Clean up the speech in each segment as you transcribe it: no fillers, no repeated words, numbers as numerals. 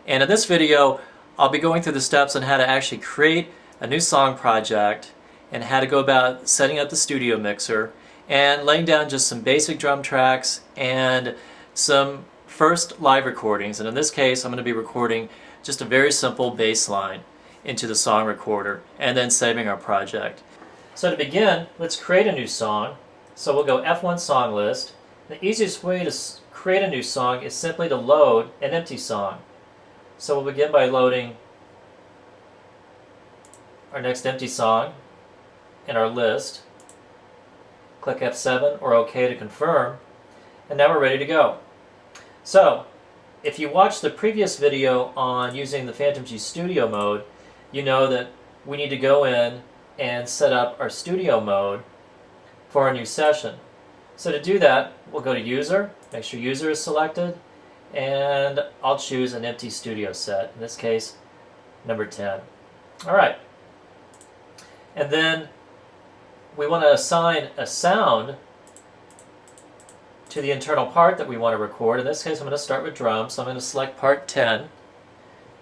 And in this video I'll be going through the steps on how to actually create a new song project and how to go about setting up the studio mixer and laying down just some basic drum tracks and some first live recordings. And in this case I'm going to be recording just a very simple bass line into the song recorder and then saving our project. So to begin, let's create a new song. So we'll go F1 song list. The easiest way to create a new song is simply to load an empty song. So we'll begin by loading our next empty song in our list. Click F7 or OK to confirm, and now we're ready to go. So if you watched the previous video on using the Fantom-G studio mode, you know that we need to go in and set up our studio mode for a new session. So to do that, we'll go to User, make sure User is selected, and I'll choose an empty studio set, in this case number 10. Alright, and then we want to assign a sound to the internal part that we want to record. In this case I'm going to start with drums, so I'm going to select part 10,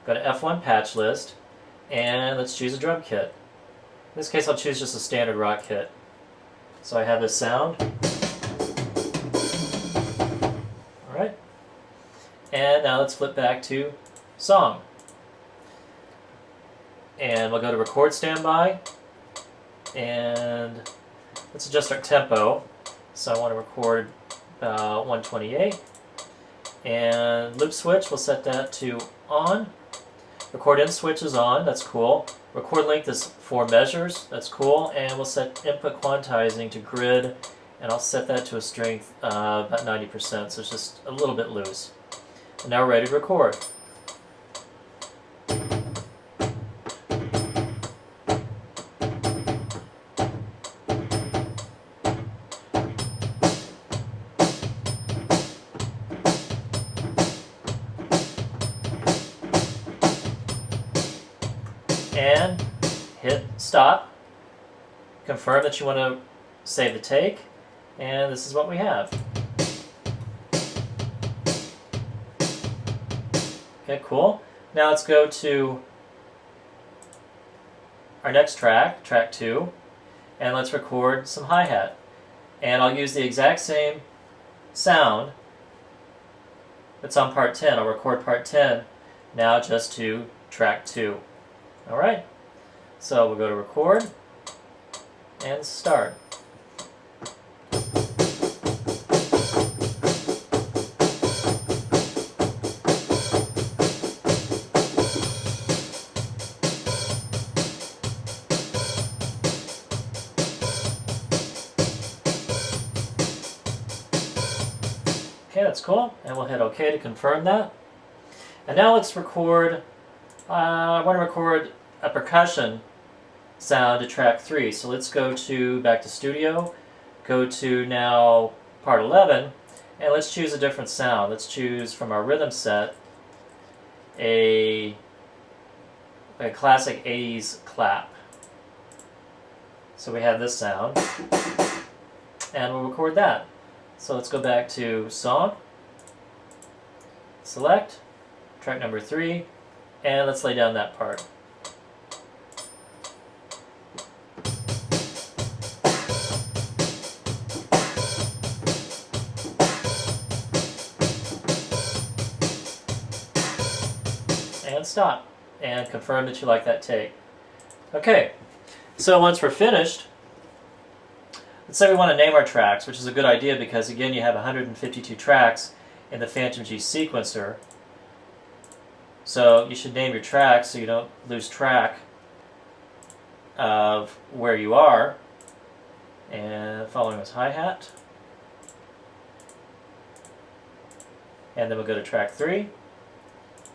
go to F1 patch list, and let's choose a drum kit. In this case I'll choose just a standard rock kit. So I have this sound. Alright. And now let's flip back to song. And we'll go to record standby. And let's adjust our tempo. So I want to record 128. And loop switch, we'll set that to on. Record in switch is on, that's cool. Record length is 4 measures, that's cool. And we'll set input quantizing to grid, and I'll set that to a strength about 90%, so it's just a little bit loose. And now we're ready to record. And hit stop, confirm that you want to save the take, and this is what we have. Okay, cool. Now let's go to our next track, track 2, and let's record some hi-hat. And I'll use the exact same sound that's on part 10. I'll record part 10 now just to track 2. Alright, so we'll go to record and start. Okay, that's cool, and we'll hit OK to confirm that. And now let's record. I want to record a percussion sound to track 3. So let's go back to studio, go to now part 11, and let's choose a different sound. Let's choose from our rhythm set a classic 80s clap. So we have this sound, and we'll record that. So let's go back to song, select track number 3, and let's lay down that part. And stop, and confirm that you like that take. Okay, so once we're finished, let's say we want to name our tracks, which is a good idea because again you have 152 tracks in the Fantom-G sequencer. So you should name your tracks so you don't lose track of where you are. And following was hi-hat. And then we'll go to track 3,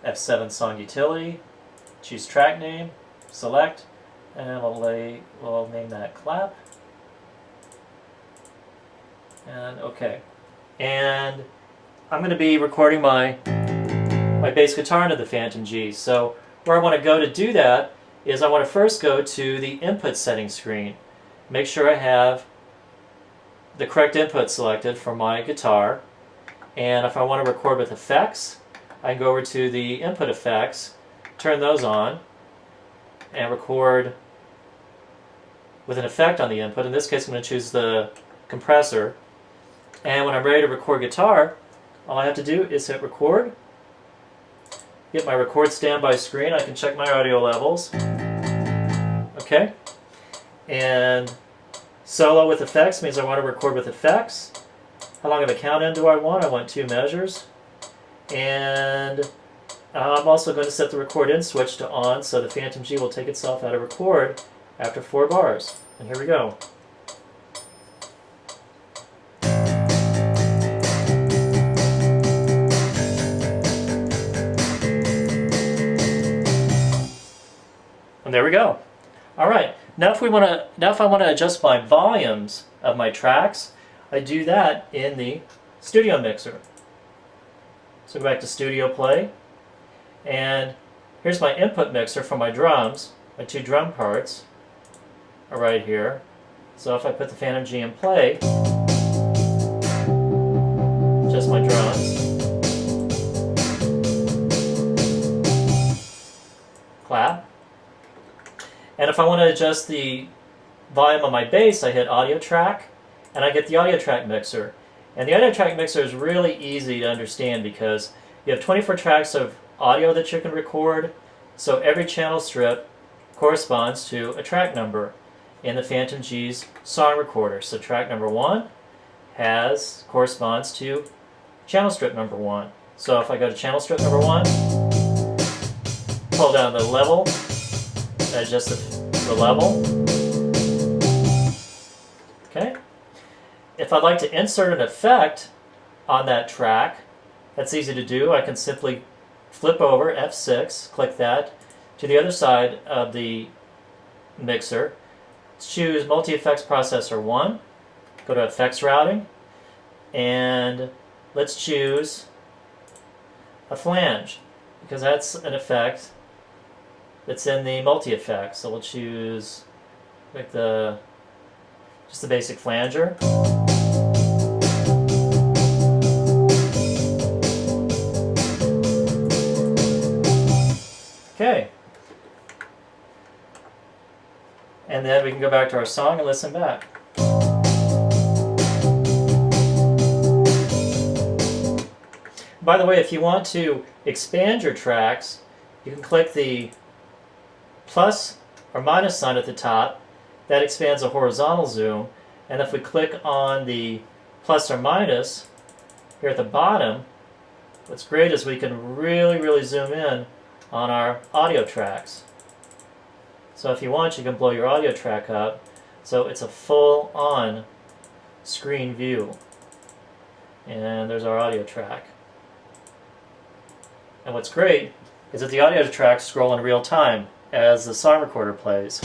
F7 song utility, choose track name, select, and we'll name that clap. And OK. And I'm going to be recording my bass guitar into the Fantom-G. So where I want to go to do that is I want to first go to the input settings screen. Make sure I have the correct input selected for my guitar. And if I want to record with effects, I can go over to the input effects, turn those on, and record with an effect on the input. In this case, I'm going to choose the compressor. And when I'm ready to record guitar, all I have to do is hit record, get my record standby screen. I can check my audio levels. Okay. And solo with effects means I want to record with effects. How long of a count-in do I want? I want 2 measures. And I'm also going to set the record in switch to on, so the Fantom-G will take itself out of record after 4 bars. And here we go. And there we go. All right. Now if I want to adjust my volumes of my tracks, I do that in the studio mixer. So go back to Studio Play, and here's my input mixer for my drums. My 2 drum parts are right here. So if I put the Fantom-G in play, just my drums, clap. And if I want to adjust the volume on my bass, I hit Audio Track, and I get the Audio Track mixer. And the Audio Track mixer is really easy to understand because you have 24 tracks of audio that you can record, so every channel strip corresponds to a track number in the Fantom-G's song recorder. So track number 1 corresponds to channel strip number 1. So if I go to channel strip number 1, pull down the level, adjust the level. Okay. If I'd like to insert an effect on that track, that's easy to do. I can simply flip over F6, click that, to the other side of the mixer. Choose Multi-Effects Processor 1, go to Effects Routing, and let's choose a flange, because that's an effect that's in the multi-effects. So we'll choose like just the basic flanger. Okay. And then we can go back to our song and listen back. By the way, if you want to expand your tracks, you can click the plus or minus sign at the top. That expands a horizontal zoom. And if we click on the plus or minus here at the bottom, what's great is we can really zoom in on our audio tracks. So if you want, you can blow your audio track up so it's a full-on screen view. And there's our audio track. And what's great is that the audio tracks scroll in real time as the song recorder plays.